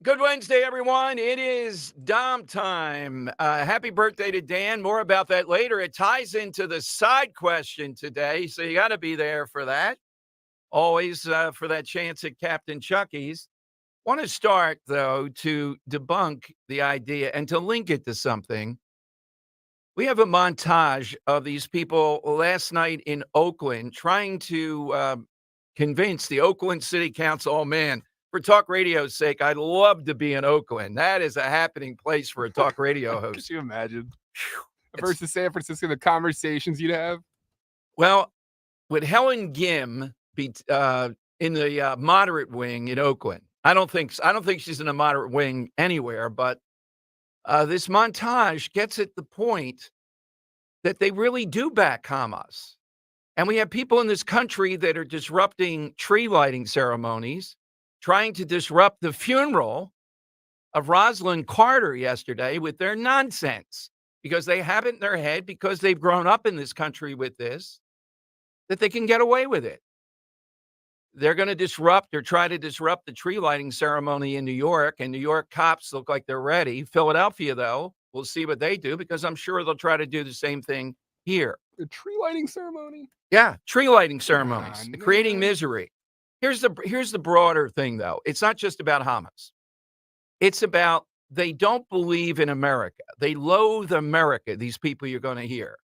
Good Wednesday, everyone. It is Dom time. Happy birthday to Dan. More about that later. It ties into the side question today, so you got to be there for that. Always for that chance at Captain Chucky's. Want to start, though, to debunk the idea and to link it to something. We have a montage of these people last night in Oakland trying to convince the Oakland City Council, oh man, for talk radio's sake, I'd love to be in Oakland. That is a happening place for a talk radio Could host. you imagine? It's, Versus San Francisco, the conversations you'd have. well, would Helen Gim be in the moderate wing in Oakland? I don't think she's in a moderate wing anywhere, but this montage gets at the point that they really do back Hamas. And we have people in this country that are disrupting tree lighting ceremonies, trying to disrupt the funeral of Rosalind Carter yesterday with their nonsense because they have it in their head, because they've grown up in this country with this, that they can get away with it. They're going to disrupt or try to disrupt the tree lighting ceremony in New York, and New York cops look like they're ready. Philadelphia, though, we'll see what they do because I'm sure they'll try to do the same thing here. The tree lighting ceremony? Yeah, tree lighting ceremonies, on, creating man. misery. Here's the broader thing, though. It's not just about Hamas. It's about they don't believe in America. They loathe America, these people you're going to hear.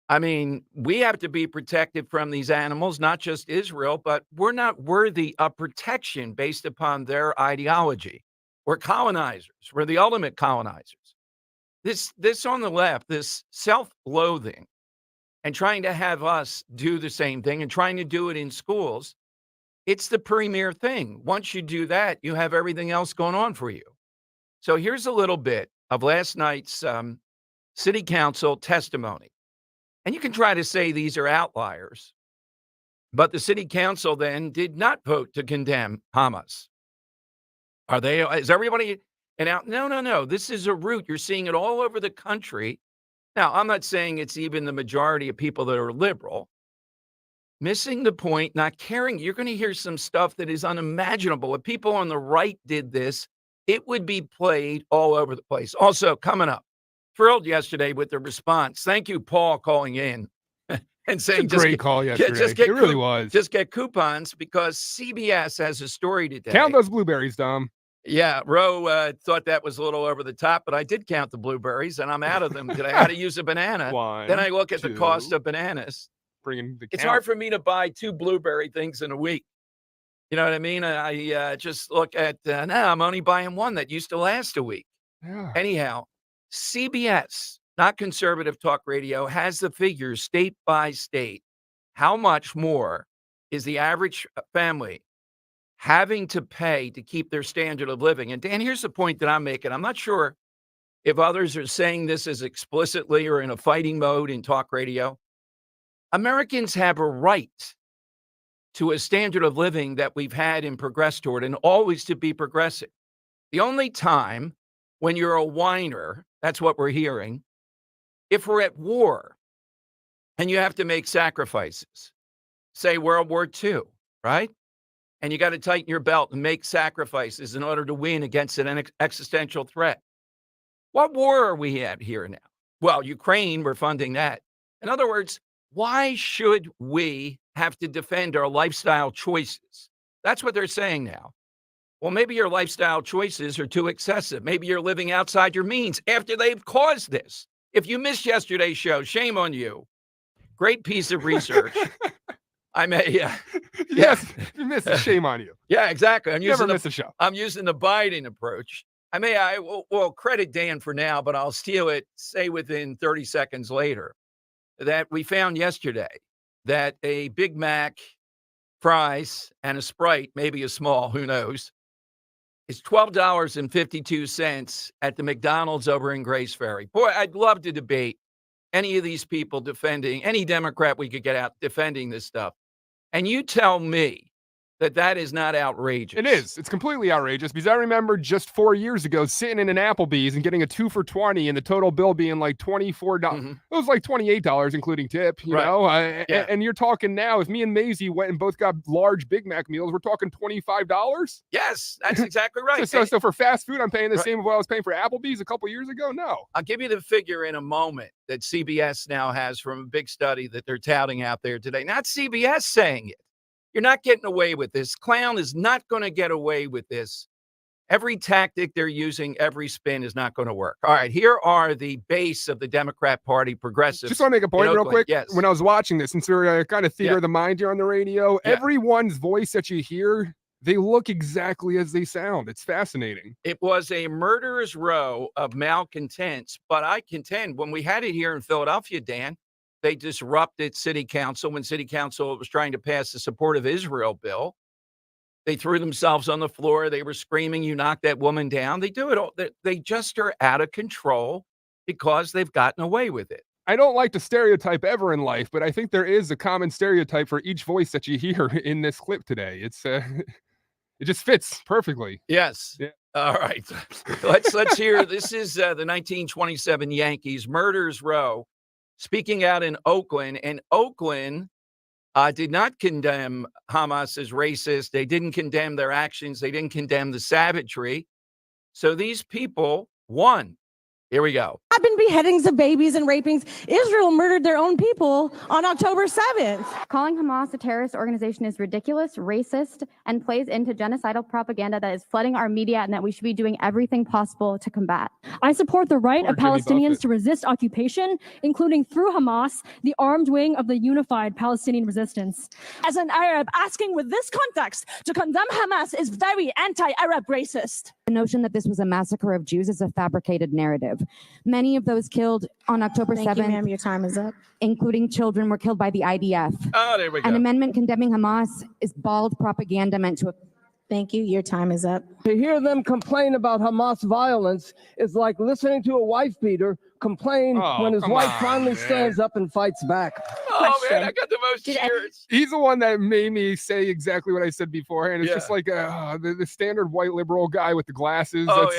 I mean, we have to be protected from these animals, not just Israel, but we're not worthy of protection based upon their ideology. We're colonizers. We're the ultimate colonizers. This on the left, this self-loathing, and trying to have us do the same thing and trying to do it in schools, it's the premier thing. Once you do that, you have everything else going on for you. So here's a little bit of last night's city council testimony. And you can try to say these are outliers, but the city council then did not vote to condemn Hamas. Is everybody out? No. This is a route. You're seeing it all over the country. Now, I'm not saying it's even the majority of people that are liberal. Missing the point, not caring. You're going to hear some stuff that is unimaginable. If people on the right did this, it would be played all over the place. Also, coming up, thrilled yesterday with the response. Thank you, Paul, calling in and saying, It's a great call yesterday. It really was. Just get coupons because CBS has a story today. Count those blueberries, Dom. Yeah, Roe thought that was a little over the top, but I did count the blueberries, and I'm out of them today. I had to use a banana. Then I look at the cost of bananas. It's hard for me to buy 2 blueberry things in a week. You know what I mean? I just look at, now I'm only buying one that used to last a week. Yeah. Anyhow, CBS, not conservative talk radio, has the figures state by state. How much more is the average family having to pay to keep their standard of living? And Dan, here's the point that I'm making. I'm not sure if others are saying this as explicitly or in a fighting mode in talk radio. Americans have a right to a standard of living that we've had and progressed toward, and always to be progressive. The only time when you're a whiner, that's what we're hearing, if we're at war and you have to make sacrifices, say World War II, right? And you got to tighten your belt and make sacrifices in order to win against an existential threat. What war are we at here now? Well, Ukraine, we're funding that. In other words, why should we have to defend our lifestyle choices? That's what they're saying now. Well, maybe your lifestyle choices are too excessive. Maybe you're living outside your means after they've caused this. If you missed yesterday's show, shame on you. Great piece of research. I may, Yes, you missed it. Shame on you. Yeah, exactly. Never miss a show. I'm using the Biden approach. I will credit Dan for now, but I'll steal it, say within 30 seconds later, that we found yesterday that a Big Mac, fries, and a Sprite, maybe a small, who knows, is $12.52 at the McDonald's over in Grace Ferry. Boy, I'd love to debate any of these people defending, any Democrat we could get out defending this stuff. And you tell me that is not outrageous. It is. It's completely outrageous because I remember just 4 years ago sitting in an Applebee's and getting a 2 for $20 and the total bill being like $24. Mm-hmm. It was like $28, including tip, you know? Yeah. And you're talking now, if me and Maisie went and both got large Big Mac meals, we're talking $25? Yes, that's exactly right. So for fast food, I'm paying the same of what I was paying for Applebee's a couple years ago? No. I'll give you the figure in a moment that CBS now has from a big study that they're touting out there today. Not CBS saying it. You're not getting away with this. Clown is not going to get away with this. Every tactic they're using, every spin is not going to work. All right, here are the base of the Democrat Party, progressives. Just want to make a point real quick. Yes. When I was watching this, since we're kind of theater of the mind here on the radio, everyone's voice that you hear, they look exactly as they sound. It's fascinating. It was a murderer's row of malcontents, but I contend when we had it here in Philadelphia, Dan, they disrupted city council when city council was trying to pass the Support of Israel bill. They threw themselves on the floor. They were screaming, "You knock that woman down." They do it all. They just are out of control because they've gotten away with it. I don't like to stereotype ever in life, but I think there is a common stereotype for each voice that you hear in this clip today. It's it just fits perfectly. Yes. Yeah. All right. Let's hear. This is the 1927 Yankees Murderers Row speaking out in Oakland, and Oakland did not condemn Hamas as racist. They didn't condemn their actions. They didn't condemn the savagery. So these people won. Here we go. Happened beheadings of babies and rapings. Israel murdered their own people on October 7th. Calling Hamas a terrorist organization is ridiculous, racist, and plays into genocidal propaganda that is flooding our media and that we should be doing everything possible to combat. I support the right of Palestinians to resist occupation, including through Hamas, the armed wing of the unified Palestinian resistance. As an Arab, asking with this context to condemn Hamas is very anti-Arab racist. The notion that this was a massacre of Jews is a fabricated narrative. Many of those killed on October 7th, Thank you, ma'am. Your time is up. including children, were killed by the IDF. Oh, there we go. An amendment condemning Hamas is bald propaganda meant to... Thank you. Your time is up. To hear them complain about Hamas violence is like listening to a wife beater complain when his wife finally stands up and fights back. Oh, man, I got the most cheers. He's the one that made me say exactly what I said before, and it's just like the standard white liberal guy with the glasses. Oh,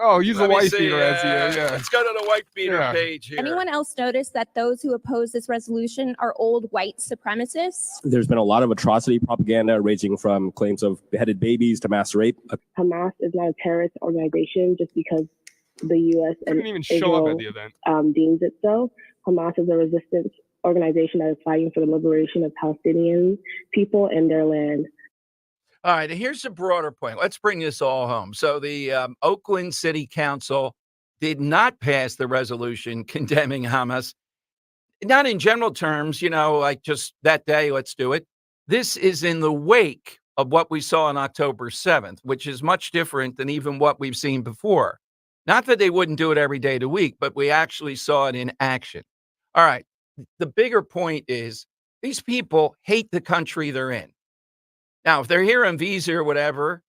Oh, he's a wife beater, Let's go to the wife beater page here. Anyone else notice that those who oppose this resolution are old white supremacists? There's been a lot of atrocity propaganda ranging from claims of beheaded babies to mass rape. Hamas is not a terrorist organization just because the U.S. and Didn't even show Israel up at the event. deems it so. Hamas is a resistance organization that is fighting for the liberation of Palestinian people and their land. All right, and here's the broader point. Let's bring this all home. So the Oakland City Council did not pass the resolution condemning Hamas. Not in general terms, like just that day, let's do it. This is in the wake of what we saw on October 7th, which is much different than even what we've seen before. Not that they wouldn't do it every day of the week, but we actually saw it in action. All right. The bigger point is these people hate the country they're in. Now, if they're here on visa or whatever,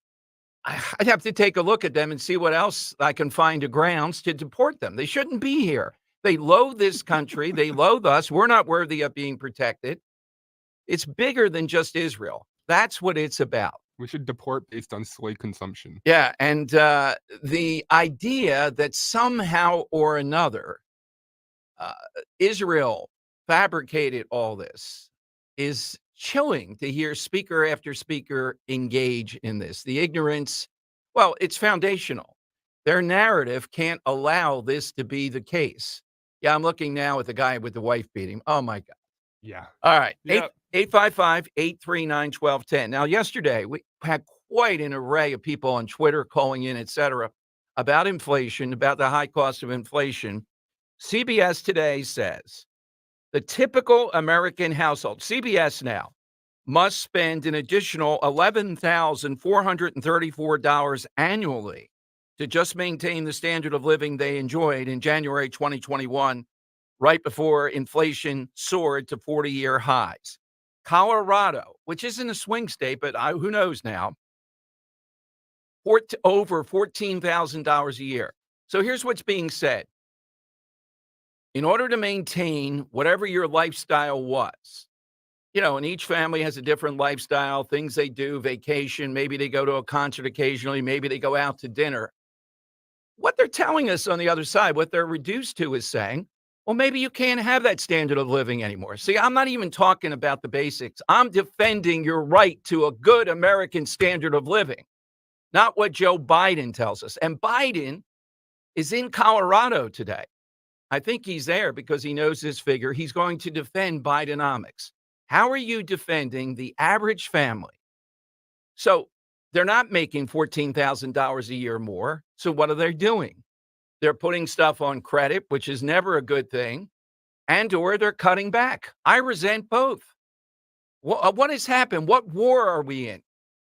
I'd have to take a look at them and see what else I can find a grounds to deport them. They shouldn't be here. They loathe this country. They loathe us. We're not worthy of being protected. It's bigger than just Israel. That's what it's about. We should deport based on soy consumption. Yeah, and the idea that somehow or another Israel fabricated all this is chilling to hear speaker after speaker engage in this. The ignorance, well, it's foundational. Their narrative can't allow this to be the case. Yeah, I'm looking now at the guy with the wife beating. Oh, my God. Yeah. All right. Yep. 855-839-1210. Now, yesterday, we had quite an array of people on Twitter calling in, et cetera, about inflation, about the high cost of inflation. CBS today says the typical American household, CBS now, must spend an additional $11,434 annually to just maintain the standard of living they enjoyed in January 2021, right before inflation soared to 40-year highs. Colorado, which isn't a swing state, but who knows now, over $14,000 a year. So here's what's being said. In order to maintain whatever your lifestyle was, and each family has a different lifestyle, things they do, vacation, maybe they go to a concert occasionally, maybe they go out to dinner. What they're telling us on the other side, what they're reduced to is saying, well, maybe you can't have that standard of living anymore. See, I'm not even talking about the basics. I'm defending your right to a good American standard of living, not what Joe Biden tells us. And Biden is in Colorado today. I think he's there because he knows this figure. He's going to defend Bidenomics. How are you defending the average family? So they're not making $14,000 a year more. So what are they doing? They're putting stuff on credit, which is never a good thing, and or they're cutting back. I resent both. What has happened? What war are we in?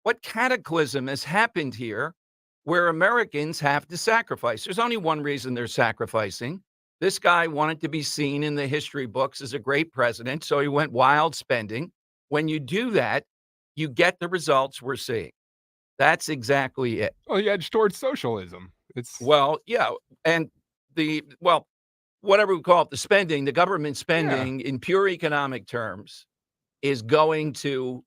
What cataclysm has happened here where Americans have to sacrifice? There's only one reason they're sacrificing. This guy wanted to be seen in the history books as a great president, so he went wild spending. When you do that, you get the results we're seeing. That's exactly it. Well, he edged towards socialism. Well, yeah, and whatever we call it, the spending, the government spending in pure economic terms is going to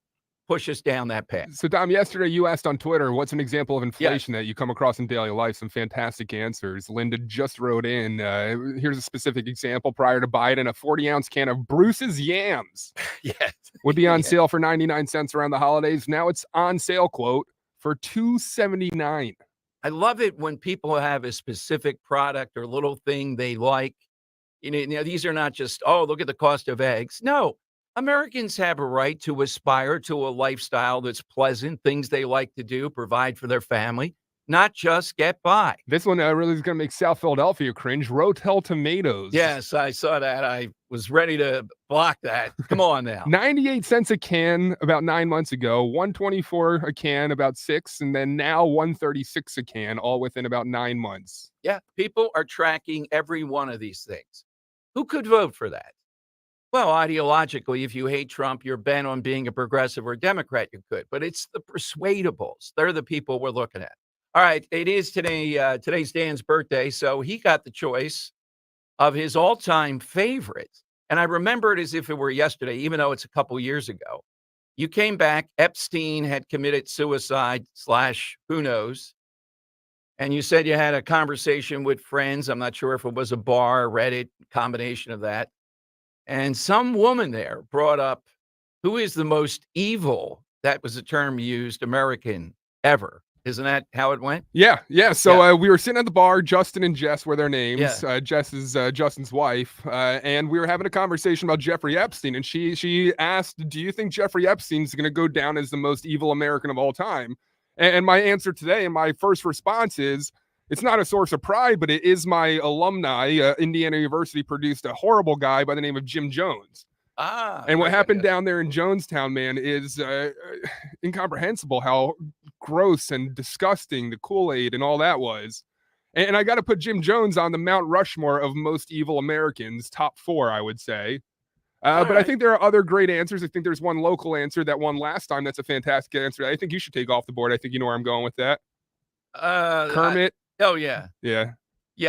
push us down that path. So, Dom, yesterday you asked on Twitter, what's an example of inflation that you come across in daily life? Some fantastic answers. Linda just wrote in, here's a specific example. Prior to Biden, a 40-ounce can of Bruce's yams would be on sale for 99 cents around the holidays. Now it's on sale, quote, for $2.79. I love it when people have a specific product or little thing they like. These are not just, oh, look at the cost of eggs. No, Americans have a right to aspire to a lifestyle that's pleasant, things they like to do, provide for their family, not just get by. This one really is going to make South Philadelphia cringe. Rotel tomatoes. Yes, I saw that. I was ready to block that. Come on now. 98 cents a can about 9 months ago, 124 a can about 6, and then now 136 a can, all within about 9 months. Yeah, people are tracking every one of these things. Who could vote for that? Well, ideologically, if you hate Trump, you're bent on being a progressive or a Democrat, you could. But it's the persuadables. They're the people we're looking at. All right, it is today's Dan's birthday, so he got the choice of his all-time favorite. And I remember it as if it were yesterday, even though it's a couple years ago. You came back, Epstein had committed suicide / who knows. And you said you had a conversation with friends. I'm not sure if it was a bar, Reddit, combination of that. And some woman there brought up, who is the most evil, that was the term used, American ever. Isn't that how it went? Yeah. So we were sitting at the bar. Justin and Jess were their names. Yeah. Jess is Justin's wife. And we were having a conversation about Jeffrey Epstein. And she asked, do you think Jeffrey Epstein's going to go down as the most evil American of all time? And my answer today and my first response is, it's not a source of pride, but it is my alumni. Indiana University produced a horrible guy by the name of Jim Jones. And what happened down there in Jonestown, man, is incomprehensible how gross and disgusting the Kool-Aid and all that was. And I got to put Jim Jones on the Mount Rushmore of most evil Americans, top 4, I would say. But I think there are other great answers. I think there's one local answer that won last time. That's a fantastic answer. I think you should take off the board. I think you know where I'm going with that. Kermit. Yeah,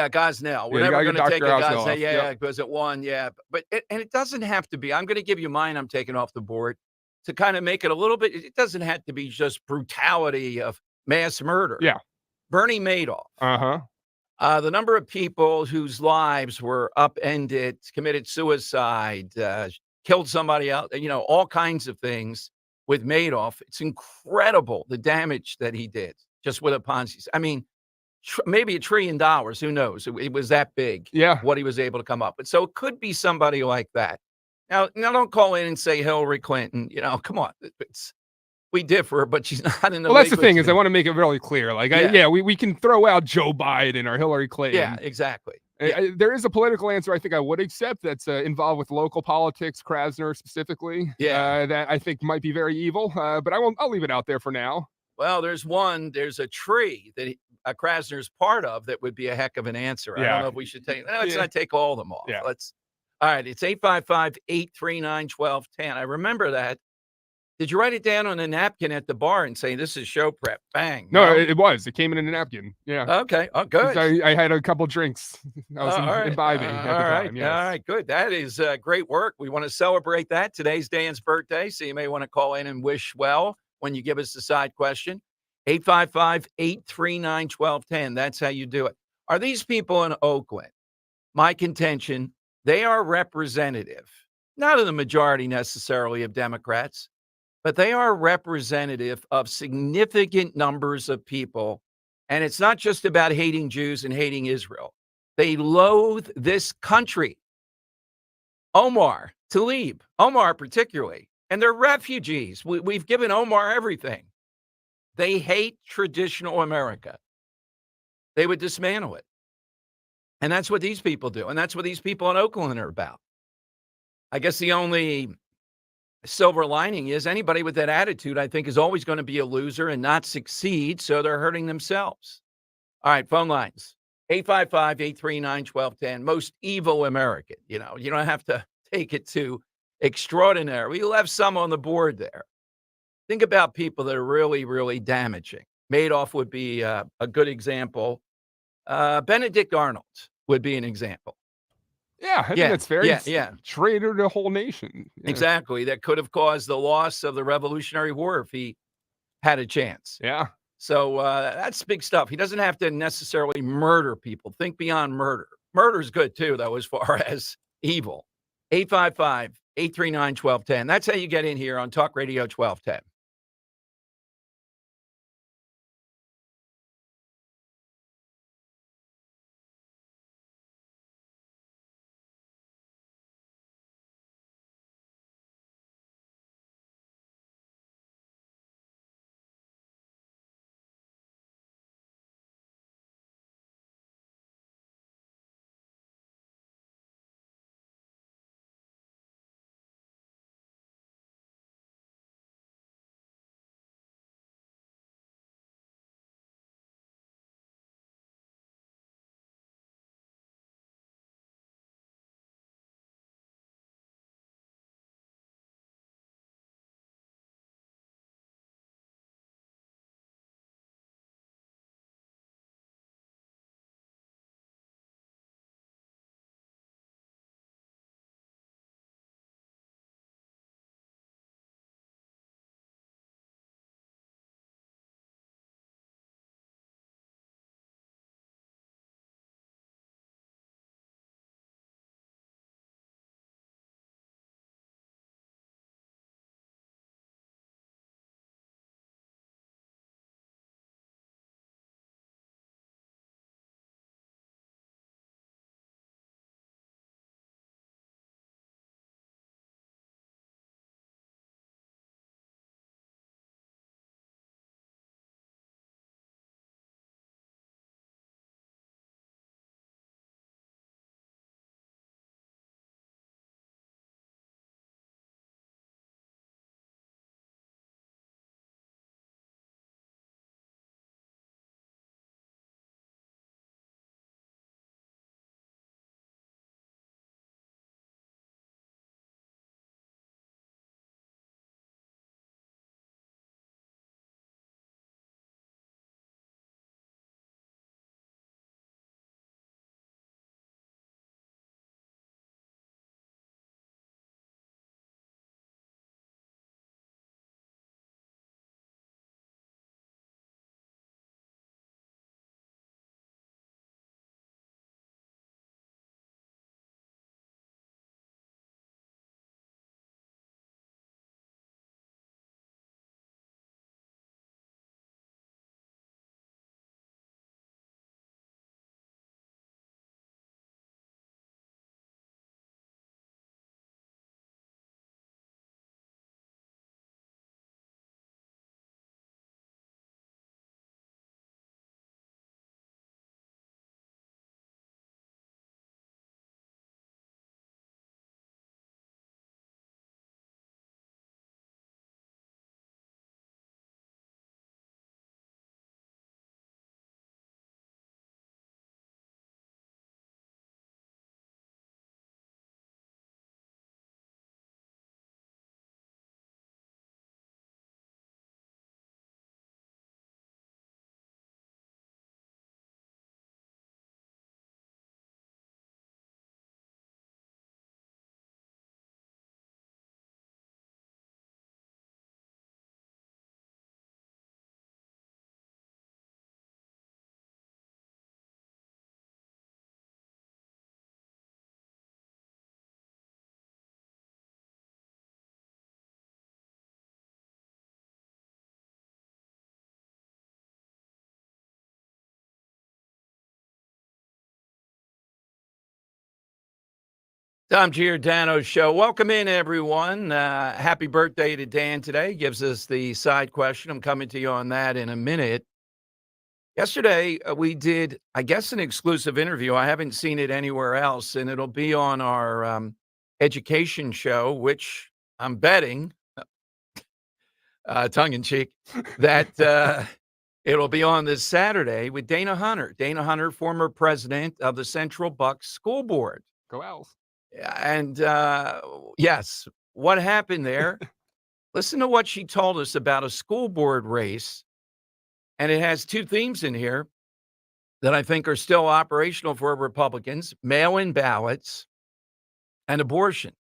Gosnell. We're never going to take a Gosnell. Yeah, because it won. Yeah, but it doesn't have to be. I'm going to give you mine. I'm taking off the board to kind of make it a little bit. It doesn't have to be just brutality of mass murder. Yeah, Bernie Madoff. The number of people whose lives were upended, committed suicide, killed somebody else. All kinds of things with Madoff. It's incredible the damage that he did just with a Ponzi. I mean, maybe $1 trillion. Who knows? It was that big. Yeah. What he was able to come up with. So it could be somebody like that. Now don't call in and say Hillary Clinton. Come on. We differ, but she's not in the. Well, that's the thing is I want to make it really clear. Like, we can throw out Joe Biden or Hillary Clinton. Yeah, exactly. There is a political answer I think I would accept that's involved with local politics, Krasner specifically. That I think might be very evil. But I'll leave it out there for now. Well, there's a tree that Krasner's part of that would be a heck of an answer. I don't know if we should take. Let's not take all of them off. Yeah. All right. It's 855-839-1210. I remember that Did you write it down on a napkin at the bar and say, this is show prep? Bang. No, it was. It came in a napkin. Yeah. Okay. Oh, good. I had a couple drinks. I was all right. imbibing at the time. Yes. All right. Good. That is great work. We want to celebrate that. Today's Dan's birthday, so you may want to call in and wish well when you give us the side question. 855-839-1210. That's how you do it. Are these people in Oakland? My contention, they are representative, not of the majority necessarily of Democrats, but they are representative of significant numbers of people. And it's not just about hating Jews and hating Israel. They loathe this country. Omar, Tlaib, Omar particularly, and they're refugees. We've given Omar everything. They hate traditional America. They would dismantle it. And that's what these people do. And that's what these people in Oakland are about. I guess the only silver lining is anybody with that attitude, I think, is always going to be a loser and not succeed. So they're hurting themselves. All right, phone lines. 855-839-1210. Most evil American. You know, you don't have to take it to extraordinary. We'll have some on the board there. Think about people that are really, really damaging. Madoff would be a good example. Benedict Arnold would be an example. Yeah, I think that's fair. Yeah. Traitor to the whole nation. Yeah. Exactly. That could have caused the loss of the Revolutionary War if he had a chance. Yeah. So that's big stuff. He doesn't have to necessarily murder people. Think beyond murder. Murder's good too, though, as far as evil. 855-839-1210. That's how you get in here on Talk Radio 1210. Tom Giordano's show. Welcome in, everyone. Happy birthday to Dan today. Gives us the side question. I'm coming to you on that in a minute. Yesterday, we did, I guess, an exclusive interview. I haven't seen it anywhere else, and it'll be on our education show, which I'm betting, tongue in cheek, that it'll be on this Saturday with Dana Hunter. Dana Hunter, former president of the Central Bucks School Board. Go Owls. And yes, what happened there? Listen to what she told us about a school board race. And it has two themes in here that I think are still operational for Republicans: mail-in ballots and abortion.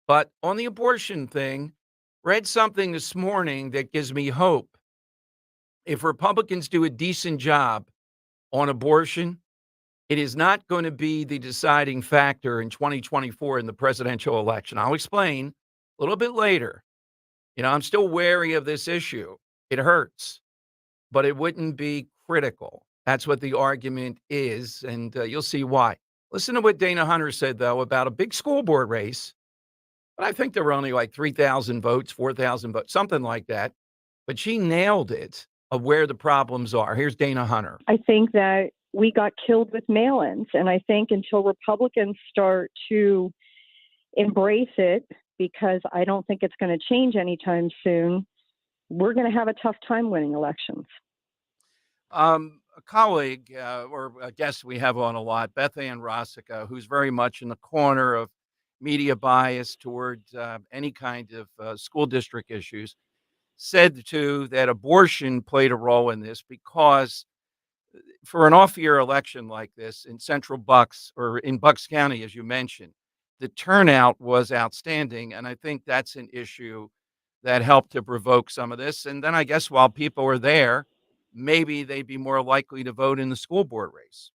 But on the abortion thing, read something this morning that gives me hope. If Republicans do a decent job on abortion, it is not going to be the deciding factor in 2024 in the presidential election. I'll explain a little bit later. I'm still wary of this issue. It hurts, but it wouldn't be critical. That's what the argument is, and you'll see why. Listen to what Dana Hunter said, though, about a big school board race. But I think there were only like 3,000 votes, 4,000 votes, something like that. But she nailed it of where the problems are. Here's Dana Hunter. I think that we got killed with mail-ins, and I think until Republicans start to embrace it, because I don't think it's going to change anytime soon, we're going to have a tough time winning elections. A colleague or a guest we have on a lot, Beth Ann Rossica, who's very much in the corner of media bias toward any kind of school district issues, said too that abortion played a role in this because for an off-year election like this in Central Bucks or in Bucks County, as you mentioned, the turnout was outstanding. And I think that's an issue that helped to provoke some of this. And then I guess while people are there, maybe they'd be more likely to vote in the school board race.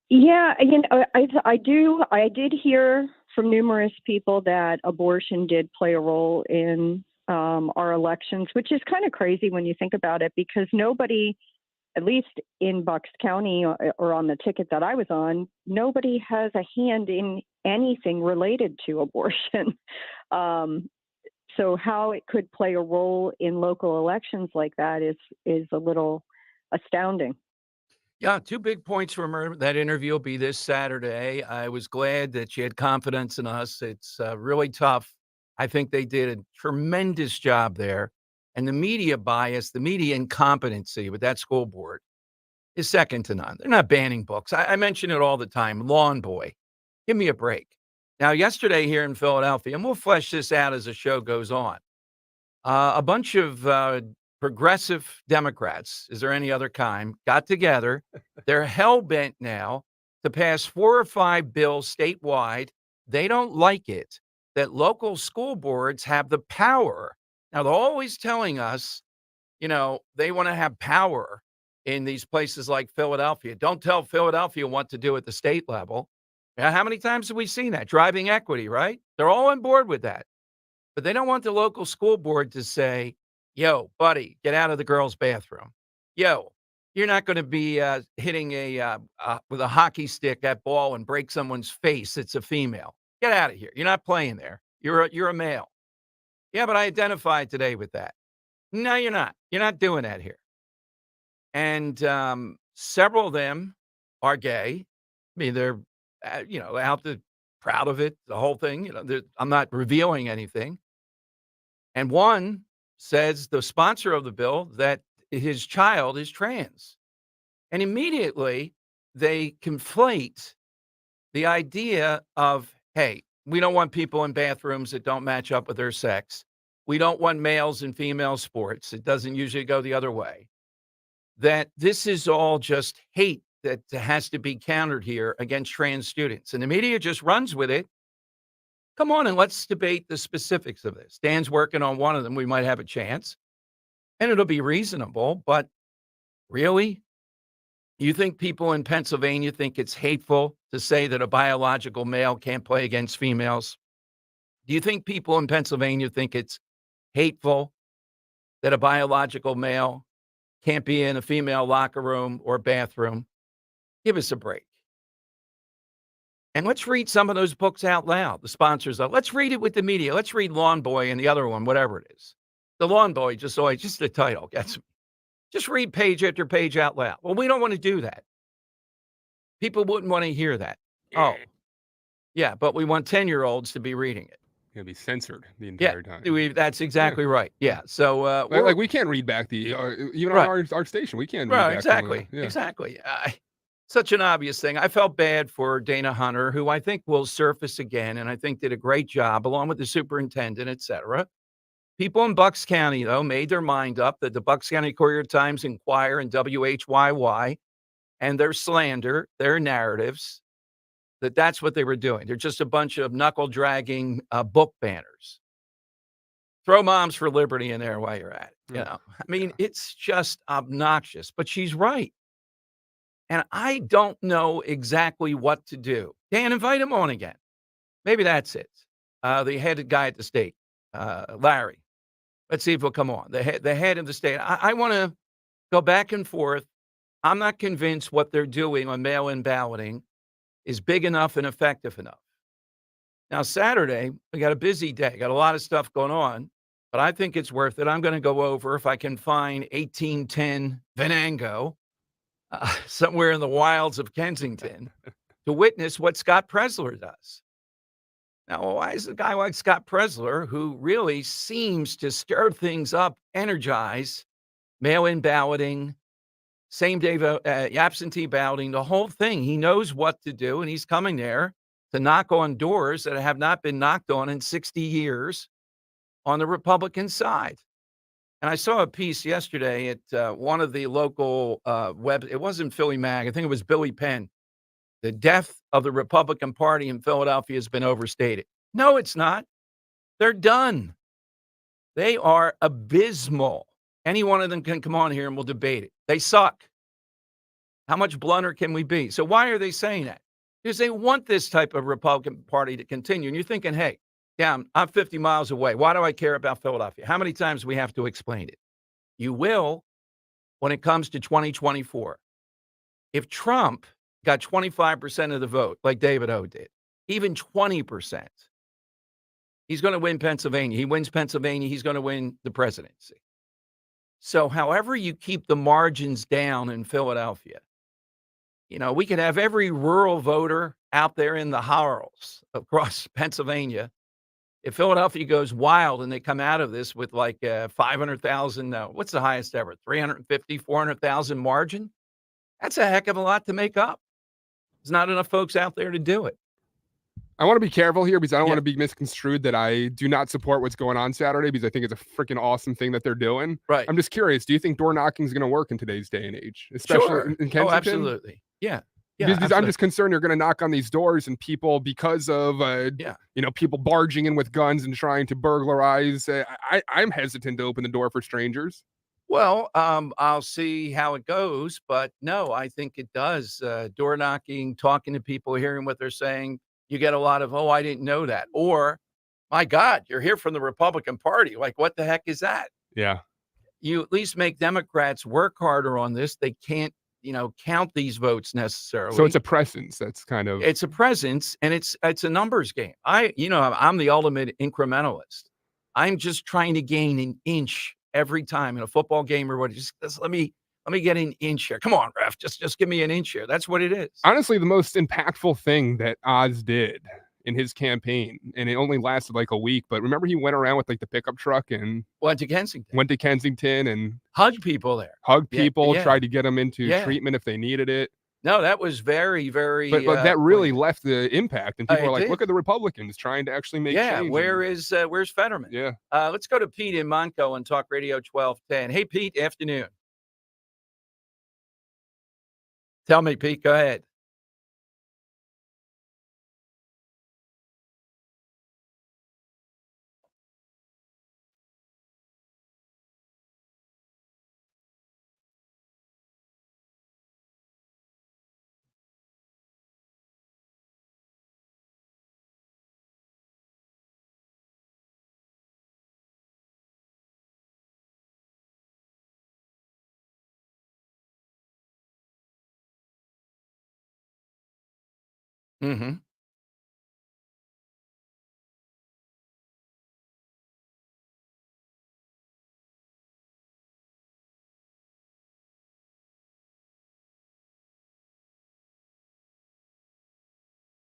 Yeah, I did hear from numerous people that abortion did play a role in our elections, which is kind of crazy when you think about it, because nobody, at least in Bucks County or on the ticket that I was on, nobody has a hand in anything related to abortion. So how it could play a role in local elections like that is a little astounding. Yeah, two big points from her. That interview will be this Saturday. I was glad that she had confidence in us. It's really tough. I think they did a tremendous job there. And the media bias, the media incompetency with that school board is second to none. They're not banning books. I mention it all the time. Lawn Boy, give me a break. Now, yesterday here in Philadelphia, and we'll flesh this out as the show goes on, a bunch of progressive Democrats, is there any other kind, got together. They're hell-bent now to pass 4 or 5 bills statewide. They don't like it that local school boards have the power. Now, they're always telling us, they want to have power in these places like Philadelphia. Don't tell Philadelphia what to do at the state level. Now, how many times have we seen that? Driving equity, right? They're all on board with that. But they don't want the local school board to say, yo, buddy, get out of the girls' bathroom. Yo, you're not going to be hitting with a hockey stick that ball and break someone's face. It's a female. Get out of here. You're not playing there. You're a male. Yeah, but I identified today with that. No, you're not. You're not doing that here. And several of them are gay. I mean, they're, out there proud of it, the whole thing. I'm not revealing anything. And one says, the sponsor of the bill, that his child is trans. And immediately they conflate the idea of, hey, we don't want people in bathrooms that don't match up with their sex. We don't want males in female sports. It doesn't usually go the other way. That this is all just hate that has to be countered here against trans students. And the media just runs with it. Come on and let's debate the specifics of this. Dan's working on one of them. We might have a chance. And it'll be reasonable. But really? You think people in Pennsylvania think it's hateful to say that a biological male can't play against females? Do you think people in Pennsylvania think it's hateful that a biological male can't be in a female locker room or bathroom? Give us a break. And let's read some of those books out loud. The sponsors are, let's read it with the media. Let's read Lawn Boy and the other one, whatever it is. The Lawn Boy, just the title gets me. Just read page after page out loud. Well, we don't want to do that. People wouldn't want to hear that. Oh, yeah, but we want 10-year-olds to be reading it. Gonna be censored the entire time. That's exactly right. Yeah. So like we can't read back the even Right. on our station. We can't read right, back exactly, exactly. Such an obvious thing. I felt bad for Dana Hunter, who I think will surface again, and I think did a great job, along with the superintendent, et cetera. People in Bucks County, though, made their mind up that the Bucks County Courier-Times, Inquirer, and WHYY and their slander, their narratives, that's what they were doing. They're just a bunch of knuckle-dragging book banners. Throw Moms for Liberty in there while you're at it. You know, I mean, it's just obnoxious, but she's right. And I don't know exactly what to do. Dan, invite him on again. Maybe that's it. The head guy at the state, Larry. Let's see if he'll come on. The head of the state. I want to go back and forth. I'm not convinced what they're doing on mail-in balloting is big enough and effective enough. Now, Saturday, we got a busy day, got a lot of stuff going on, but I think it's worth it. I'm going to go over, if I can find 1810 Venango somewhere in the wilds of Kensington to witness what Scott Presler does. Now, why is a guy like Scott Presler, who really seems to stir things up, energize mail-in balloting, same-day absentee balloting, the whole thing? He knows what to do, and he's coming there to knock on doors that have not been knocked on in 60 years on the Republican side. And I saw a piece yesterday at one of the local it wasn't Philly Mag, I think it was Billy Penn. The death of the Republican Party in Philadelphia has been overstated. No, it's not. They're done. They are abysmal. Any one of them can come on here and we'll debate it. They suck. How much blunter can we be? So why are they saying that? Because they want this type of Republican Party to continue. And you're thinking, hey, yeah, I'm 50 miles away. Why do I care about Philadelphia? How many times do we have to explain it? You will when it comes to 2024. If Trump got 25% of the vote, like David O did, even 20%, he's going to win Pennsylvania. He wins Pennsylvania, he's going to win the presidency. So however you keep the margins down in Philadelphia, you know, we could have every rural voter out there in the horrors across Pennsylvania. If Philadelphia goes wild and they come out of this with like 500,000, what's the highest ever? 350, 400,000 margin? That's a heck of a lot to make up. There's not enough folks out there to do it. I want to be careful here because I don't want to be misconstrued that I do not support what's going on Saturday because I think it's a freaking awesome thing that they're doing. Right. I'm just curious. Do you think door knocking is going to work in today's day and age, especially in Kensington? Oh, absolutely. Yeah. Because I'm just concerned you're going to knock on these doors and people, because of people barging in with guns and trying to burglarize. I'm hesitant to open the door for strangers. Well, I'll see how it goes, but no, I think it does. Door knocking, talking to people, hearing what they're saying. You get a lot of, oh, I didn't know that. Or, my God, you're here from the Republican Party. Like, what the heck is that? Yeah. You at least make Democrats work harder on this. They can't, count these votes necessarily. So it's a presence. That's kind of. It's a presence, and it's a numbers game. I'm the ultimate incrementalist. I'm just trying to gain an inch every time in a football game or what. Just let me get an inch here. Come on, ref. Just give me an inch here. That's what it is. Honestly, the most impactful thing that Oz did in his campaign, and it only lasted like a week, but remember he went around with like the pickup truck and went to Kensington and hugged people there. Tried to get them into treatment if they needed it. No, that was very, very. But that really left the impact, and people are like, "Look at the Republicans trying to actually make change." Yeah, where's Fetterman? Yeah. Let's go to Pete in Montco and Talk Radio 1210. Hey, Pete, afternoon. Tell me, Pete, go ahead. Mm-hmm.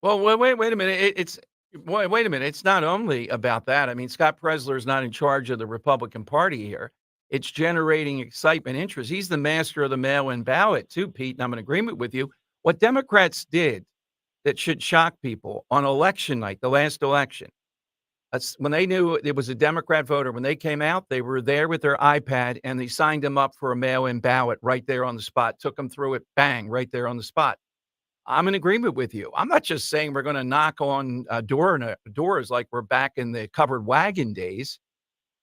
Well, wait a minute. Wait a minute. It's not only about that. I mean, Scott Presler is not in charge of the Republican Party here. It's generating excitement, interest. He's the master of the mail-in ballot too, Pete, and I'm in agreement with you. What Democrats did that should shock people on election night, the last election, that's when they knew it was a Democrat voter. When they came out, they were there with their iPad and they signed them up for a mail-in ballot right there on the spot. Took them through it, bang, right there on the spot. I'm in agreement with you. I'm not just saying we're going to knock on doors like we're back in the covered wagon days,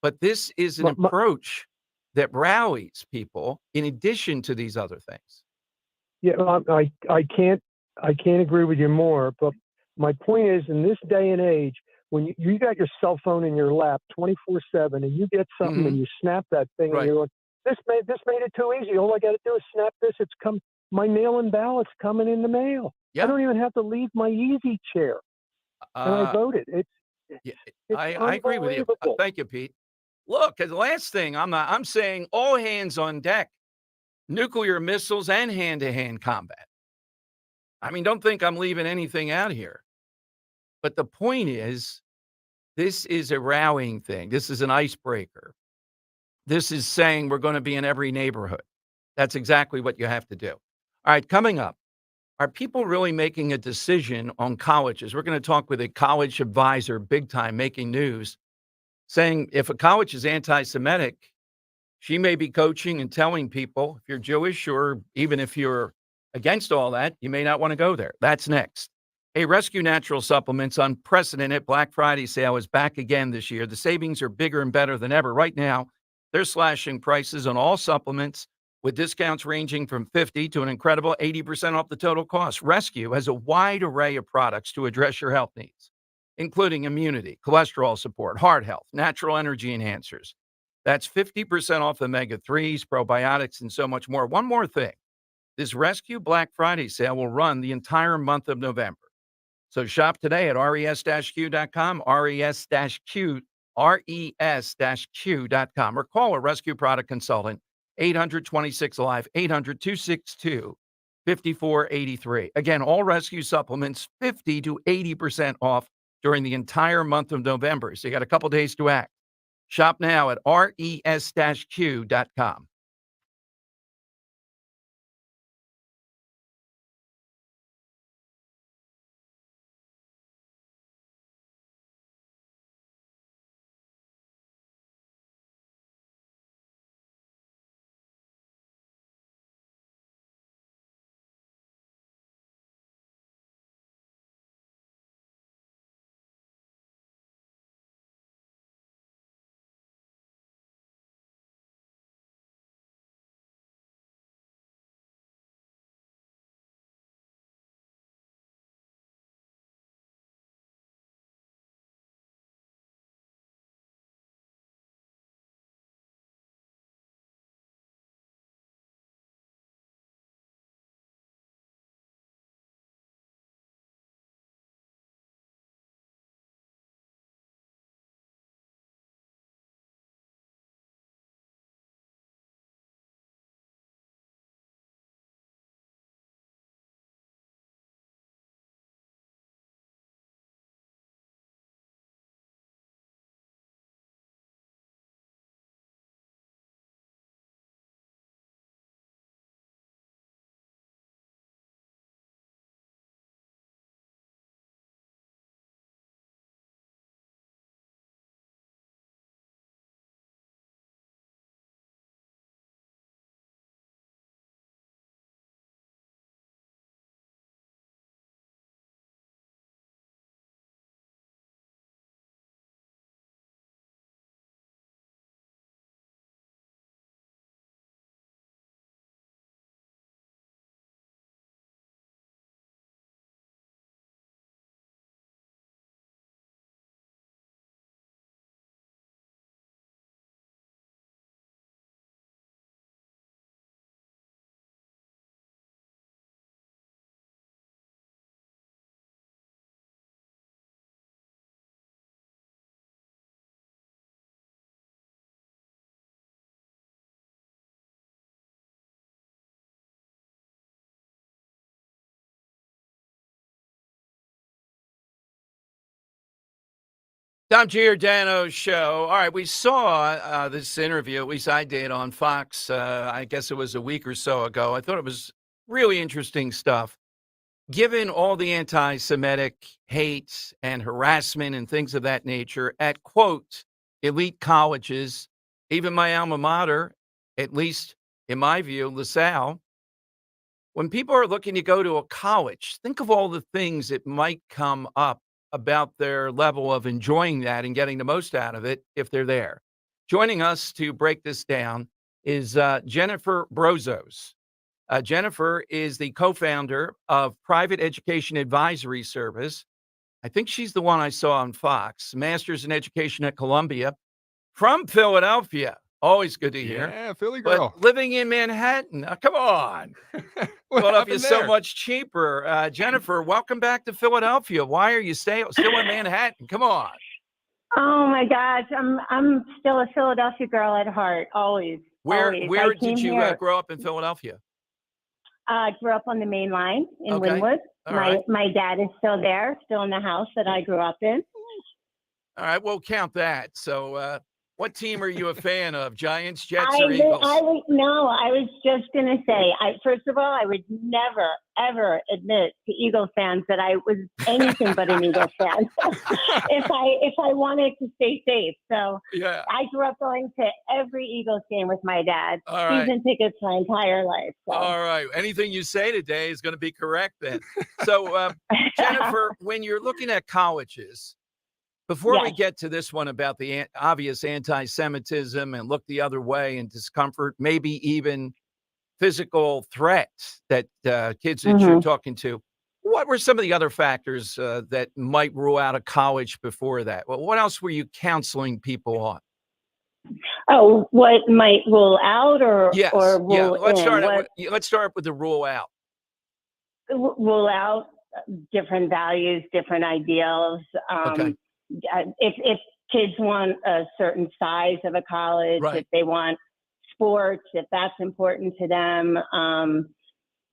but this is an approach that rallies people in addition to these other things. Yeah, I can't agree with you more. But my point is, in this day and age, when you got your cell phone in your lap 24/7, and you get something and you snap that thing, and you're like, this made it too easy. All I got to do is snap this. It's come. My mail-in ballot's coming in the mail. Yeah. I don't even have to leave my easy chair, and I voted. I agree with you. Thank you, Pete. Look, the last thing I'm saying all hands on deck, nuclear missiles and hand-to-hand combat. I mean, don't think I'm leaving anything out here. But the point is, this is a rallying thing. This is an icebreaker. This is saying we're going to be in every neighborhood. That's exactly what you have to do. All right, coming up, are people really making a decision on colleges? We're going to talk with a college advisor, big time, making news, saying if a college is anti-Semitic, she may be coaching and telling people if you're Jewish or even if you're against all that, you may not want to go there. That's next. A Rescue Natural Supplements unprecedented Black Friday sale is back again this year. The savings are bigger and better than ever. Right now, they're slashing prices on all supplements with discounts ranging from 50 to an incredible 80% off the total cost. Rescue has a wide array of products to address your health needs, including immunity, cholesterol support, heart health, natural energy enhancers. That's 50% off omega-3s, probiotics, and so much more. One more thing. This Rescue Black Friday sale will run the entire month of November. So shop today at res-q.com, res-q.com, or call a Rescue product consultant, 826-LIVE, 800-262-5483. Again, all Rescue supplements, 50 to 80% off during the entire month of November. So you got a couple days to act. Shop now at res-q.com. Tom Giordano's show. All right, we saw this interview, at least I did, on Fox. I guess it was a week or so ago. I thought it was really interesting stuff. Given all the anti-Semitic hate and harassment and things of that nature at, quote, elite colleges, even my alma mater, at least in my view, LaSalle, when people are looking to go to a college, think of all the things that might come up about their level of enjoying that and getting the most out of it if they're there. Joining us to break this down is Jennifer Brozos. Jennifer is the co-founder of Private Education Advisory Service. I think she's the one I saw on Fox. Master's in Education at Columbia from Philadelphia. Always good to hear. Yeah, Philly girl. But living in Manhattan. Come on. Philadelphia's so much cheaper. Jennifer, welcome back to Philadelphia. Why are you still in Manhattan? Come on. Oh my gosh, I'm still a Philadelphia girl at heart, always. Where always. did you grow up in Philadelphia? I grew up on the main line in Okay. Wynwood. All right. My dad is still there, still in the house that I grew up in. All right, we'll count that. So what team are you a fan of? Giants, Jets, or Eagles? I was just going to say, first of all, I would never, ever admit to Eagles fans that I was anything but an Eagles fan if I wanted to stay safe. So yeah. I grew up going to every Eagles game with my dad. All right. Season tickets my entire life. So. All right. Anything you say today is going to be correct then. So, Jennifer, when you're looking at colleges, before we get to this one about the obvious anti-Semitism and look the other way and discomfort, maybe even physical threats that kids that you're talking to, what were some of the other factors that might rule out of college before that? Well, what else were you counseling people on? Oh, what might rule out or rule in? Let's start with the rule out. Rule out different values, different ideals. Okay. If kids want a certain size of a college, right. if they want sports, if that's important to them,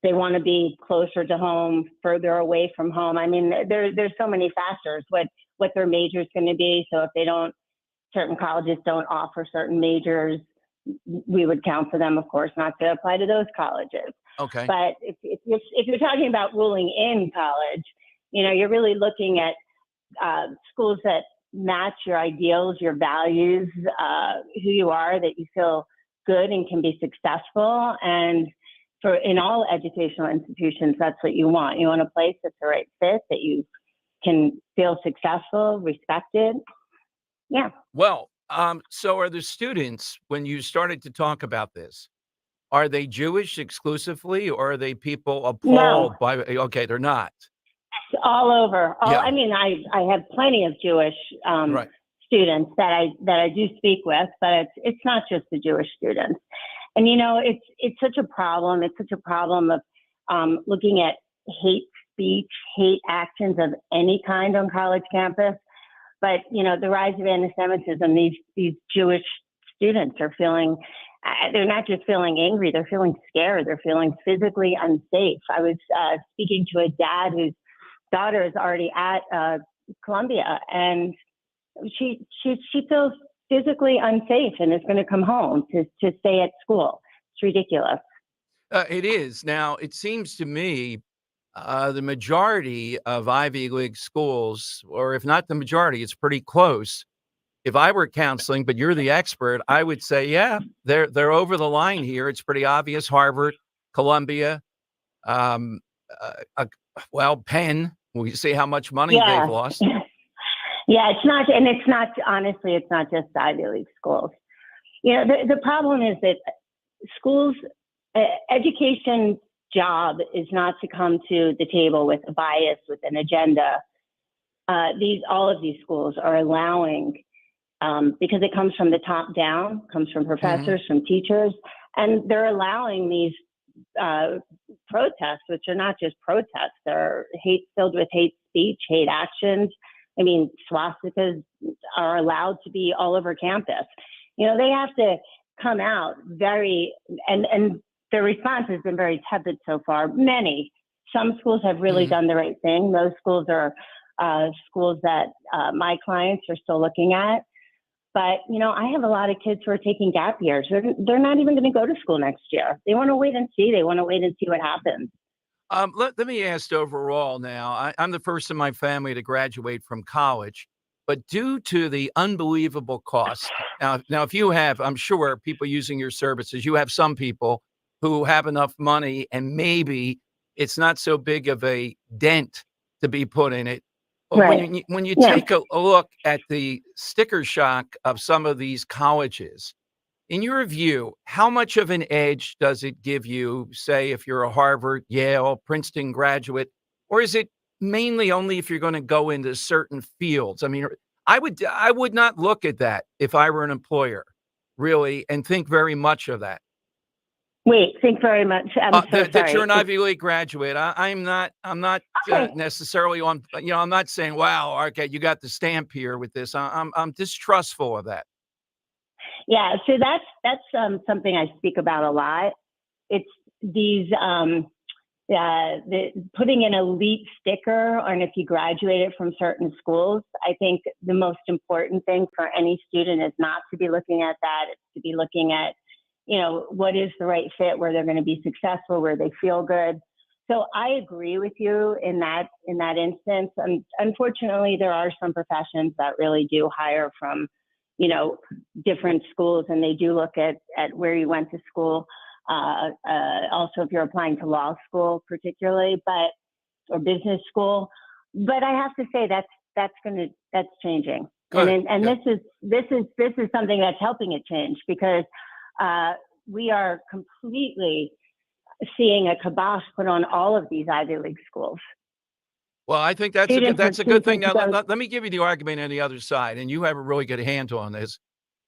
they want to be closer to home, further away from home. I mean, there's so many factors. What their major is going to be. So if certain colleges don't offer certain majors, we would counsel them, of course, not to apply to those colleges. Okay. But if you're talking about ruling in college, you're really looking at schools that match your ideals, your values, who you are, that you feel good and can be successful. And in all educational institutions, that's what you want. You want a place that's the right fit, that you can feel successful, respected. Yeah. Well, so are the students, when you started to talk about this, are they Jewish exclusively, or are they people appalled by? Okay, they're not. All over. I mean, I have plenty of Jewish students that I do speak with, but it's not just the Jewish students. And it's such a problem. It's such a problem of looking at hate speech, hate actions of any kind on college campus. But the rise of anti-Semitism, these Jewish students are feeling. They're not just feeling angry; they're feeling scared. They're feeling physically unsafe. I was speaking to a dad whose daughter is already at Columbia, and she feels physically unsafe and is going to come home to stay at school. It's ridiculous. It is. Now, it seems to me the majority of Ivy League schools, or if not the majority, it's pretty close. If I were counseling, but you're the expert, I would say, yeah, they're over the line here. It's pretty obvious. Harvard, Columbia, Penn. We see how much money they've lost. Yeah, honestly, it's not just Ivy League schools. The problem is that schools, education job is not to come to the table with a bias, with an agenda. All of these schools are allowing, because it comes from the top down, comes from professors, from teachers, and they're allowing these protests, which are not just protests, they're filled with hate speech, hate actions. I mean, swastikas are allowed to be all over campus. They have to come out and their response has been very tepid so far. Some schools have really done the right thing. Those schools are schools that my clients are still looking at. But, you know, I have a lot of kids who are taking gap years. They're not even going to go to school next year. They want to wait and see. They want to wait and see what happens. Let me ask overall now. I'm the first in my family to graduate from college, but due to the unbelievable cost, now if you have, I'm sure people using your services, you have some people who have enough money and maybe it's not so big of a dent to be put in it. But Right. when you Yeah. take a look at the sticker shock of some of these colleges, in your view, how much of an edge does it give you, say, if you're a Harvard, Yale, Princeton graduate, or is it mainly only if you're going to go into certain fields? I mean, I would not look at that if I were an employer, really, and think very much of that. Wait, think very much. I'm so sorry. That you're an Ivy League graduate. I'm not Okay. necessarily on. You know, I'm not saying, wow, okay, you got the stamp here with this. I'm distrustful of that. Yeah, so that's something I speak about a lot. It's these putting an elite sticker on if you graduated from certain schools. I think the most important thing for any student is not to be looking at that. It's to be looking at, you know, what is the right fit, where they're going to be successful, where they feel good. So I agree with you in that instance. Unfortunately, there are some professions that really do hire from, you know, different schools, and they do look at where you went to school. Also, if you're applying to law school, particularly, or business school. But I have to say that's changing. Good. And this is something that's helping it change, because we are completely seeing a kibosh put on all of these Ivy League schools. Well, I think that's a good thing. Now, let me give you the argument on the other side, and you have a really good handle on this.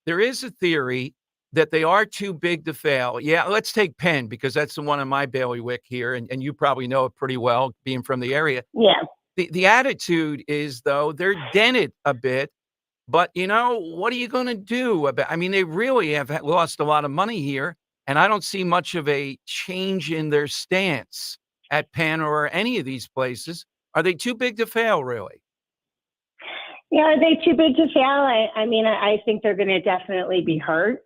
There is a theory that they are too big to fail. Yeah, let's take Penn, because that's the one in my bailiwick here, and you probably know it pretty well, being from the area. Yeah. The attitude is, though, they're dented a bit, but, you know, what are you gonna do about, I mean, they really have lost a lot of money here, and I don't see much of a change in their stance at Penn or any of these places. Are they too big to fail, really? Yeah, are they too big to fail? I mean, I think they're going to definitely be hurt.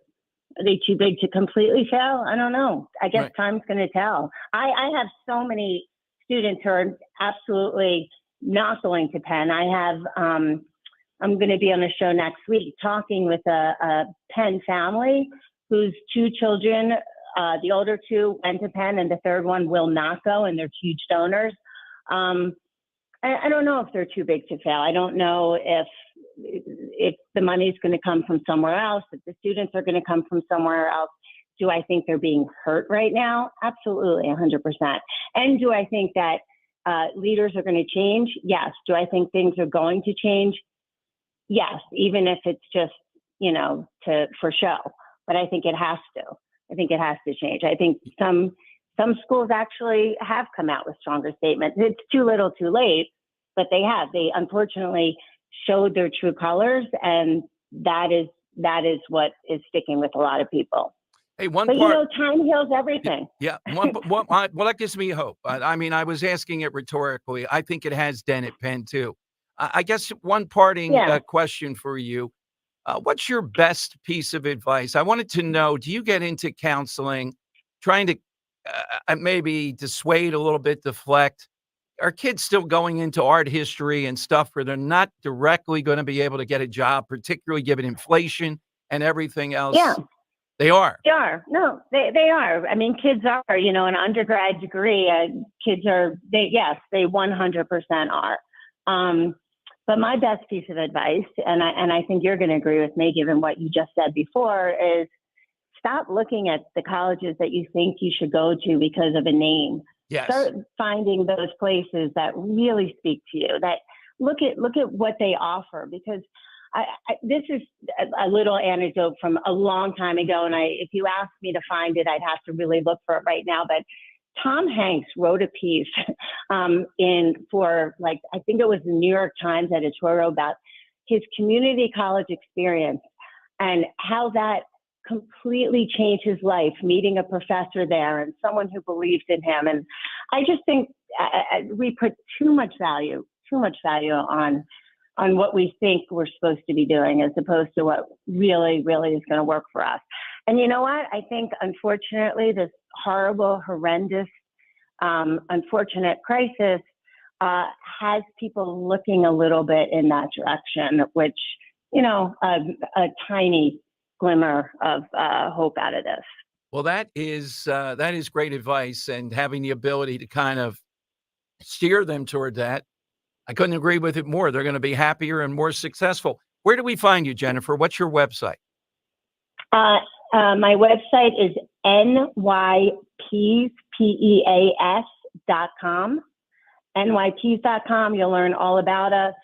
Are they too big to completely fail? I don't know. I guess Right. time's going to tell. I have so many students who are absolutely not going to Penn. I'm going to be on a show next week talking with a Penn family whose two children, the older two went to Penn and the third one will not go, and they're huge donors. I don't know if they're too big to fail. I don't know if the money's going to come from somewhere else, if the students are going to come from somewhere else. Do I think they're being hurt right now? Absolutely, 100%. And do I think that leaders are going to change? Yes. Do I think things are going to change? Yes, even if it's just, you know, for show. But I think it has to. I think it has to change. I think some schools actually have come out with stronger statements. It's too little, too late, but they have. They unfortunately showed their true colors, and that is what is sticking with a lot of people. Hey, you know, time heals everything. Yeah. Well, that gives me hope. I mean, I was asking it rhetorically. I think it has dented Penn too. I guess one parting question for you. What's your best piece of advice? I wanted to know, do you get into counseling, trying to maybe dissuade a little bit, deflect? Are kids still going into art history and stuff where they're not directly going to be able to get a job, particularly given inflation and everything else? Yeah. They are. They are. No, they are. I mean, kids are, you know, an undergrad degree. Kids are, they 100% are. But my best piece of advice, and I think you're going to agree with me, given what you just said before, is stop looking at the colleges that you think you should go to because of a name. Yes. Start finding those places that really speak to you, that look at what they offer, because this is a little anecdote from a long time ago, and if you ask me to find it, I'd have to really look for it right now. But Tom Hanks wrote a piece for I think it was the New York Times editorial about his community college experience and how that completely changed his life, meeting a professor there and someone who believed in him. And I just think we put too much value too much value on what we think we're supposed to be doing as opposed to what really, really is going to work for us. And you know what? I think, unfortunately, this horrible, horrendous, unfortunate crisis has people looking a little bit in that direction, which, a tiny glimmer of hope out of this. Well, that is great advice, and having the ability to kind of steer them toward that. I couldn't agree with it more. They're going to be happier and more successful. Where do we find you, Jennifer? What's your website? My website is nypeas.com. nypeas.com. You'll learn all about us.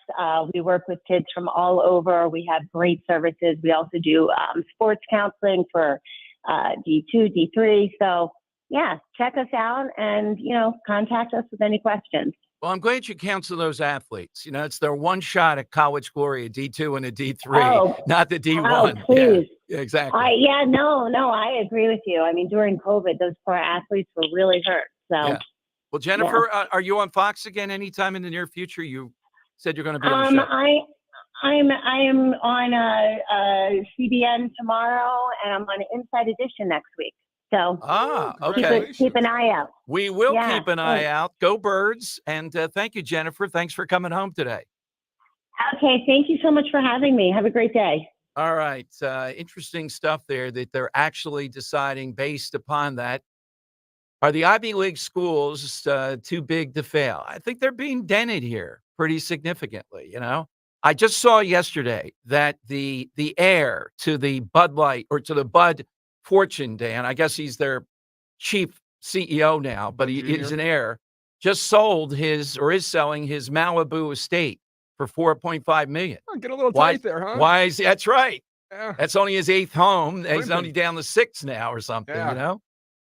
We work with kids from all over. We have great services. We also do sports counseling for D2, D3. So, yeah, check us out and, contact us with any questions. Well, I'm glad you counsel those athletes. It's their one shot at college glory, a D2 and a D3, not the D1. Please. Yeah, exactly. I agree with you. I mean, during COVID, those poor athletes were really hurt. So, yeah. Well, Jennifer, are you on Fox again anytime in the near future? You said you're going to be on the show. I am on CBN tomorrow, and I'm on Inside Edition next week. So okay. Keep an eye out. We will keep an eye out. Go Birds. And thank you, Jennifer. Thanks for coming home today. Okay. Thank you so much for having me. Have a great day. All right. Interesting stuff there that they're actually deciding based upon that. Are the Ivy League schools too big to fail? I think they're being dented here pretty significantly, I just saw yesterday that the heir to the Bud Light or to the Bud Fortune, Dan, I guess he's their chief CEO now, but he is an heir, just sold is selling his Malibu estate for $4.5 million. Oh, get a little tight there, huh? That's right. Yeah. That's only his 8th home. He's only down to 6 now or something,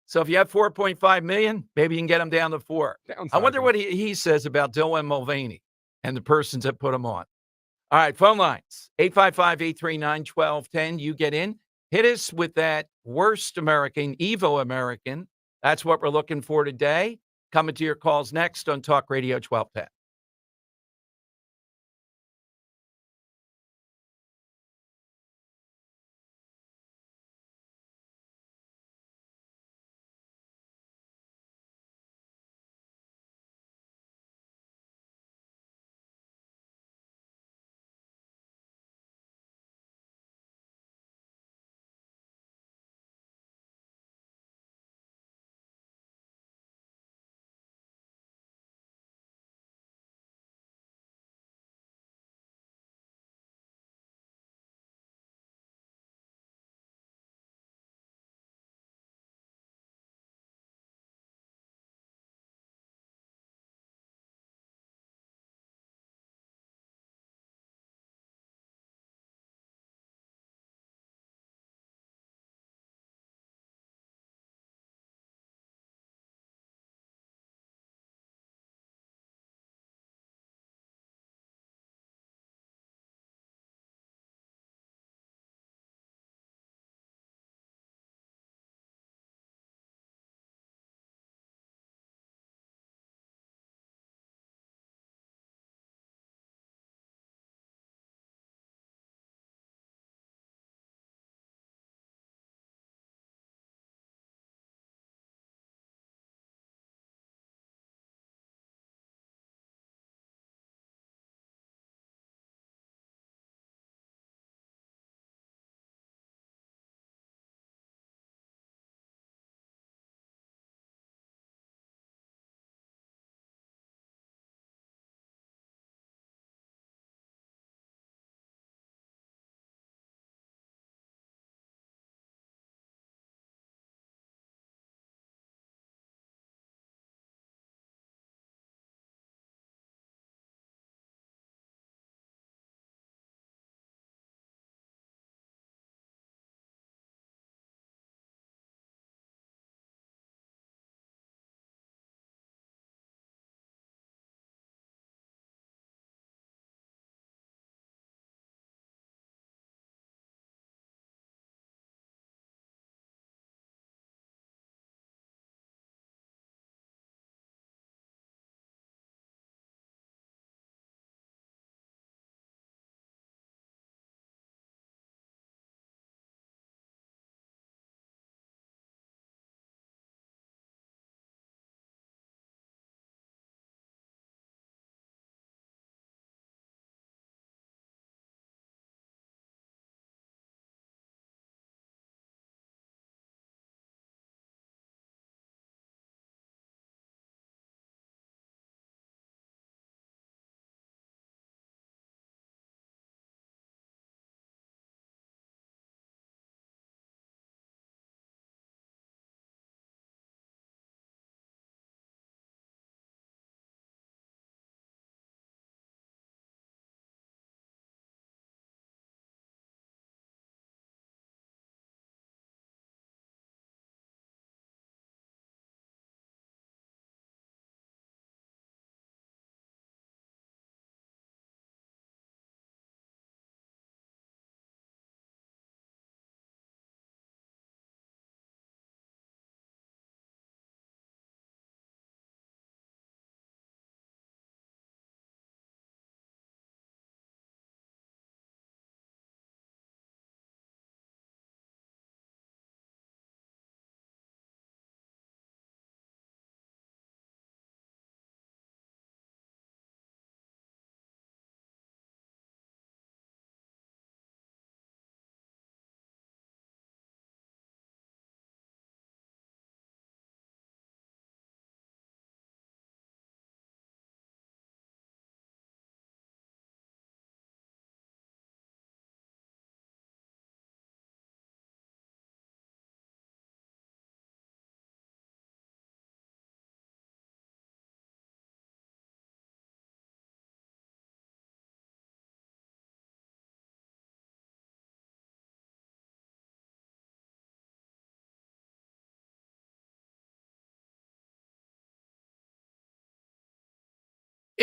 So if you have $4.5 million, maybe you can get him down to 4. I wonder what he says about Dylan Mulvaney and the persons that put him on. All right, phone lines, 855-839-1210. You get in. Hit us with that worst American, evil American. That's what we're looking for today. Coming to your calls next on Talk Radio 1210.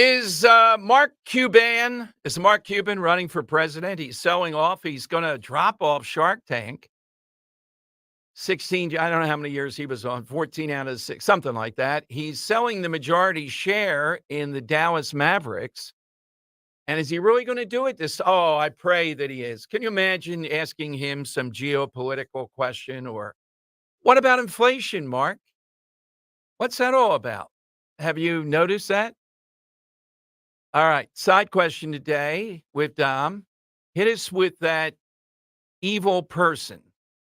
Is Mark Cuban running for president? He's selling off. He's going to drop off Shark Tank. 16, I don't know how many years he was on, 14 out of 6, something like that. He's selling the majority share in the Dallas Mavericks. And is he really going to do it? I pray that he is. Can you imagine asking him some geopolitical question? Or what about inflation, Mark? What's that all about? Have you noticed that? All right, side question today with Dom. Hit us with that evil person,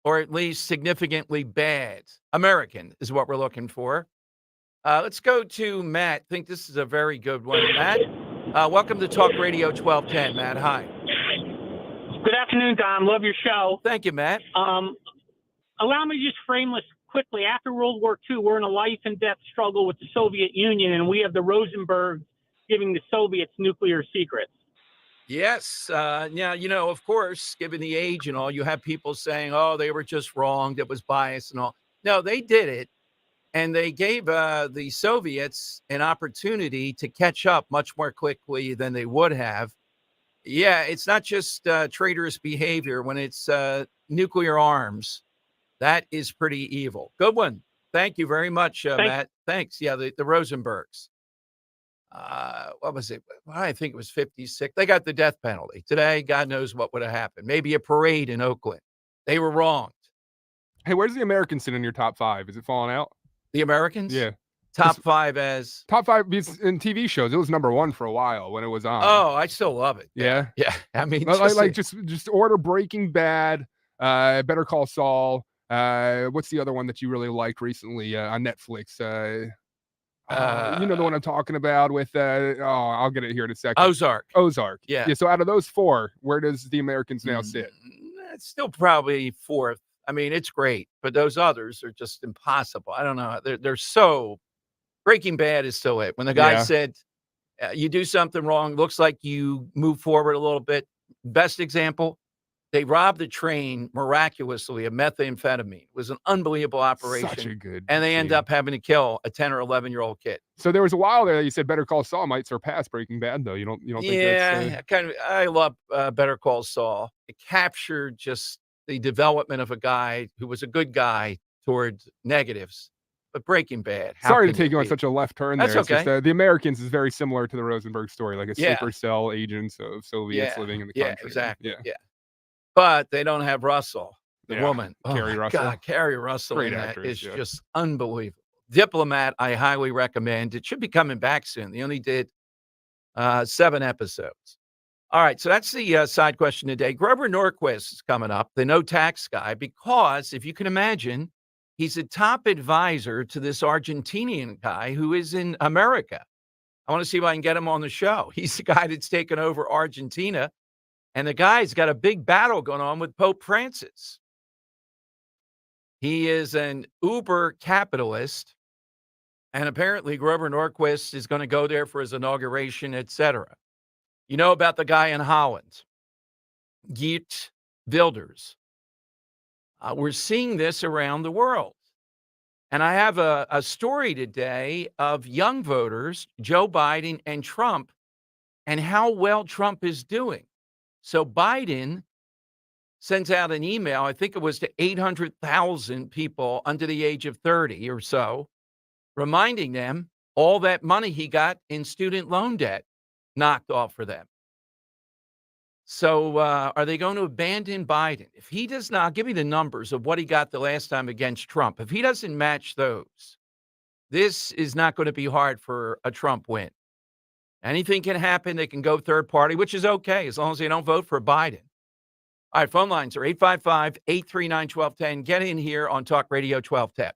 or at least significantly bad. American is what we're looking for. Let's go to Matt. I think this is a very good one. Matt, welcome to Talk Radio 1210. Matt, hi. Good afternoon, Dom. Love your show. Thank you, Matt. Allow me to just frame this quickly. After World War II, we're in a life and death struggle with the Soviet Union, and we have the Rosenbergs giving the Soviets nuclear secrets. Yes. Now, of course, given the age and all, you have people saying, oh, they were just wrong. That was biased and all. No, they did it. And they gave the Soviets an opportunity to catch up much more quickly than they would have. Yeah, it's not just traitorous behavior when it's nuclear arms. That is pretty evil. Good one. Thank you very much, Matt. Thanks. Yeah, the Rosenbergs. What was it? Well, I think it was 56. They got the death penalty. Today, God knows what would have happened. Maybe a parade in Oakland. They were wronged. Hey, where's the Americans sit in your top 5? Is it falling out? The Americans? Yeah. Top 5 as? Top 5 in TV shows. It was number 1 for a while when it was on. Oh, I still love it. Yeah? Yeah. I mean, just order Breaking Bad, Better Call Saul. What's the other one that you really liked recently on Netflix? You know the one I'm talking about with, I'll get it here in a second. Ozark. Yeah. So out of those 4, where does the Americans now sit? It's still probably 4th. I mean, it's great, but those others are just impossible. I don't know. They're so. Breaking Bad is still it. When the guy said, you do something wrong, looks like you move forward a little bit. Best example, they robbed the train miraculously of methamphetamine. It was an unbelievable operation. Such a good and they end up having to kill a 10 or 11-year-old kid. So there was a while there that you said Better Call Saul might surpass Breaking Bad, though. You don't think that's... I love Better Call Saul. It captured just the development of a guy who was a good guy towards negatives. But Breaking Bad. Sorry to take you on such a left turn there. That's okay. Just, the Americans is very similar to the Rosenberg story, like a sleeper cell agents of Soviets living in the country. Yeah, exactly. Yeah. But they don't have Russell, the woman. Carrie Russell. God, Carrie Russell. Great actress, is just unbelievable. Diplomat, I highly recommend. It should be coming back soon. They only did 7 episodes. All right, so that's the side question today. Grover Norquist is coming up, the no tax guy, because if you can imagine, he's a top advisor to this Argentinian guy who is in America. I want to see if I can get him on the show. He's the guy that's taken over Argentina, and the guy's got a big battle going on with Pope Francis. He is an uber capitalist, and apparently Grover Norquist is going to go there for his inauguration, etc. You know about the guy in Holland, Geert Wilders. We're seeing this around the world. And I have a story today of young voters, Joe Biden and Trump, and how well Trump is doing. So Biden sends out an email, I think it was to 800,000 people under the age of 30 or so, reminding them all that money he got in student loan debt knocked off for them. So are they going to abandon Biden? If he does not, give me the numbers of what he got the last time against Trump. If he doesn't match those, this is not going to be hard for a Trump win. Anything can happen. They can go third party, which is okay as long as they don't vote for Biden. All right, phone lines are 855-839-1210. Get in here on Talk Radio 1210.